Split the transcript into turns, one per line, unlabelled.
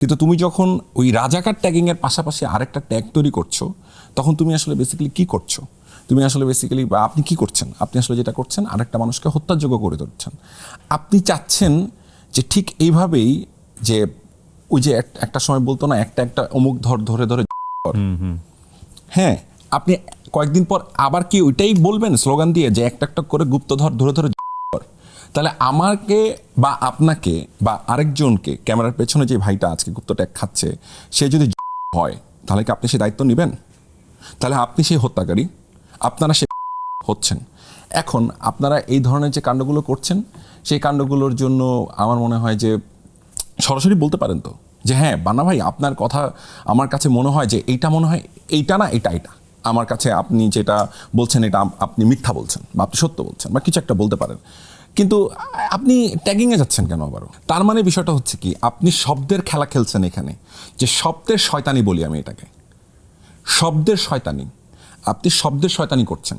কিন্তু তুমি যখন ওই রাজাকার ট্যাগিং এর পাশাপাশি আরেকটা ট্যাগ তৈরি করছো, তখন তুমি আসলে বেসিক্যালি কি করছো? তুমি আসলে বেসিক্যালি বা আপনি কি করছেন? আপনি আসলে যেটা করছেন আরেকটা মানুষকে হত্যাযোগ্য করে তুলছেন। আপনি চাচ্ছেন যে ঠিক এইভাবেই, যে ওই যে একটা সময় বলতো না, একটা একটা অমুক ধরে ধরে কর। হ্যাঁ, আপনি কয়েকদিন পর আবার কি ওইটাই বলবেন স্লোগান দিয়ে যে একটা একটা করে গুপ্তধর ধরে ধরে কর? তাহলে আমাকে বা আপনাকে বা আরেকজনকে, ক্যামেরার পেছনে যে ভাইটা আজকে গুপ্ত ট্যাগ খাচ্ছে, সে যদি হয়, তাহলে কি আপনি সেই দায়িত্ব নেবেন? তাহলে আপনি সেই হত্যাকারী, আপনারা সে হচ্ছেন। এখন আপনারা এই ধরনের যে কাণ্ডগুলো করছেন, সেই কাণ্ডগুলোর জন্য আমার মনে হয় যে সরাসরি বলতে পারেন তো যে হ্যাঁ বান্না ভাই, আপনার কথা আমার কাছে মনে হয় যে এইটা মনে হয় এইটা না, এটা এটা আমার কাছে আপনি যেটা বলছেন এটা আপনি মিথ্যা বলছেন বা আপনি সত্য বলছেন বা কিছু একটা বলতে পারেন। কিন্তু আপনি ট্যাগিংয়ে যাচ্ছেন কেন আবারও? তার মানে বিষয়টা হচ্ছে কি, আপনি শব্দের খেলা খেলছেন এখানে, যে শব্দের শয়তানি বলি আমি এটাকে, শব্দের শয়তানি। আপনি শব্দের শয়তানি করছেন।